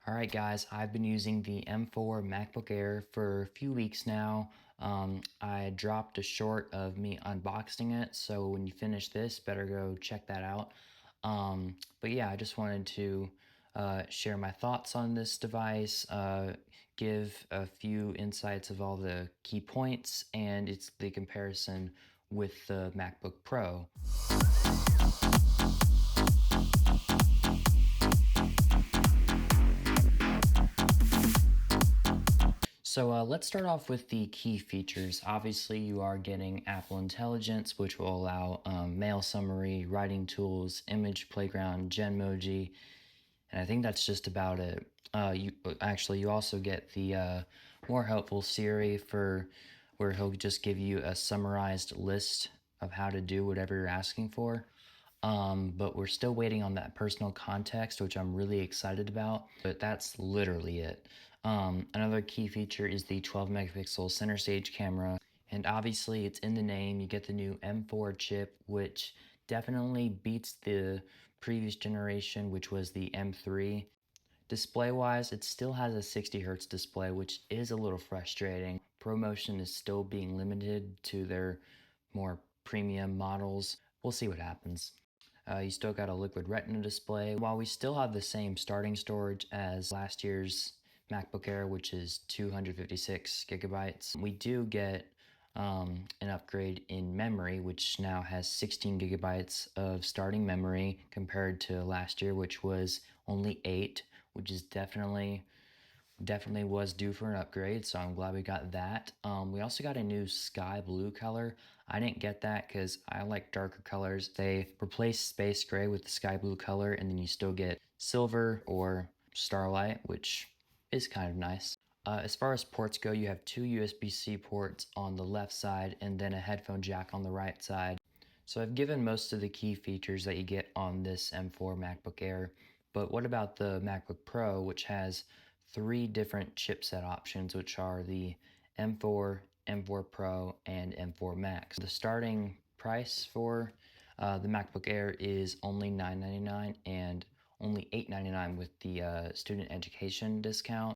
Alright guys, I've been using the M4 MacBook Air for a few weeks now. I dropped a short of me unboxing it, so when you finish this, better go check that out. But yeah, I just wanted to share my thoughts on this device, give a few insights of all the key points, and it's the comparison with the MacBook Pro. So let's start off with the key features. Obviously, you are getting Apple Intelligence, which will allow mail summary, writing tools, image playground, Genmoji, and I think that's just about it. You also get the more helpful Siri for where he'll just give you a summarized list of how to do whatever you're asking for. But we're still waiting on that personal context, which I'm really excited about, but that's literally it. Another key feature is the 12 megapixel center stage camera, and obviously it's in the name. You get the new M4 chip, which definitely beats the previous generation, which was the M3. Display wise, it still has a 60 hertz display, which is a little frustrating. ProMotion is still being limited to their more premium models. We'll see what happens. You still got a liquid retina display. While we still have the same starting storage as last year's MacBook Air, which is 256 gigabytes, we do get an upgrade in memory, which now has 16 gigabytes of starting memory compared to last year, which was only 8, which is definitely was due for an upgrade, so I'm glad we got that. We also got a new sky blue color. I didn't get that because I like darker colors. They replace space gray with the sky blue color, and then you still get silver or starlight, which is kind of nice. As far as ports go, you have two USB-C ports on the left side and then a headphone jack on the right side. So I've given most of the key features that you get on this M4 MacBook Air, but what about the MacBook Pro, which has three different chipset options, which are the M4, M4 Pro, and M4 Max. The starting price for the MacBook Air is only $999 and only $899 with the student education discount.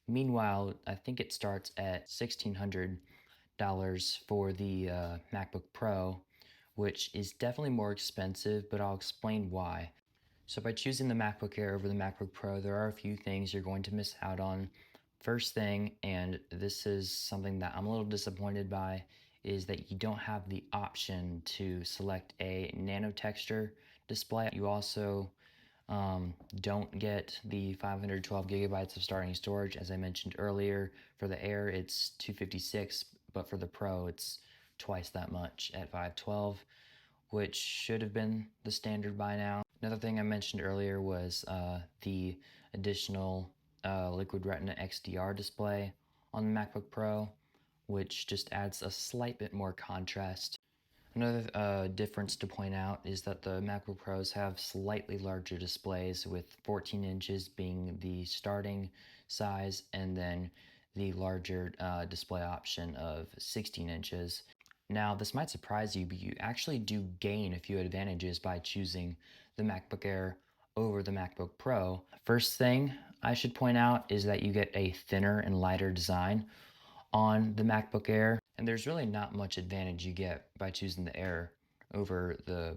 Meanwhile, I think it starts at $1,600 for the MacBook Pro, which is definitely more expensive, but I'll explain why. So by choosing the MacBook Air over the MacBook Pro, there are a few things you're going to miss out on. First thing, and this is something that I'm a little disappointed by, is that you don't have the option to select a nano texture display. You also don't get the 512 gigabytes of starting storage. As I mentioned earlier, for the Air it's 256, but for the Pro it's twice that much at 512, which should have been the standard by now. Another thing I mentioned earlier was the additional Liquid Retina XDR display on the MacBook Pro, which just adds a slight bit more contrast. Another difference to point out is that the MacBook Pros have slightly larger displays, with 14 inches being the starting size and then the larger display option of 16 inches. Now, this might surprise you, but you actually do gain a few advantages by choosing the MacBook Air over the MacBook Pro. First thing I should point out is that you get a thinner and lighter design on the MacBook Air, and there's really not much advantage you get by choosing the Air over the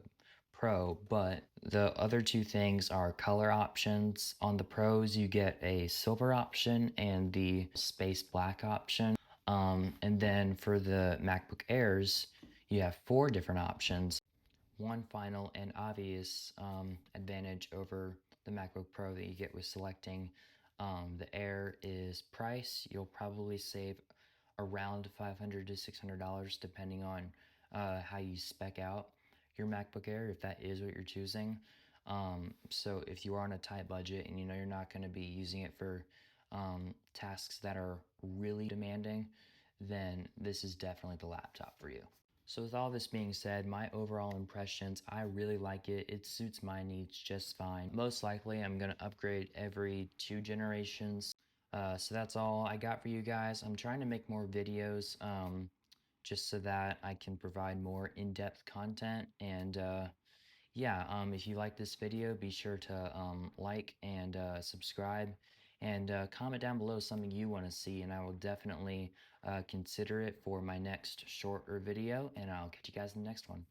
Pro, but the other two things are color options. On the Pros, you get a silver option and the space black option. And then for the MacBook Airs, you have four different options. One final and obvious advantage over the MacBook Pro that you get with selecting the Air is price. You'll probably save around $500 to $600 depending on how you spec out your MacBook Air, if that is what you're choosing. So if you are on a tight budget and you know you're not going to be using it for tasks that are really demanding, then this is definitely the laptop for you. So with all this being said, my overall impressions, I really like it. It suits my needs just fine. Most likely I'm going to upgrade every 2 generations. So that's all I got for you guys. I'm trying to make more videos just so that I can provide more in-depth content. And yeah, if you like this video, be sure to like and subscribe. And comment down below something you want to see, and I will definitely consider it for my next short or video. And I'll catch you guys in the next one.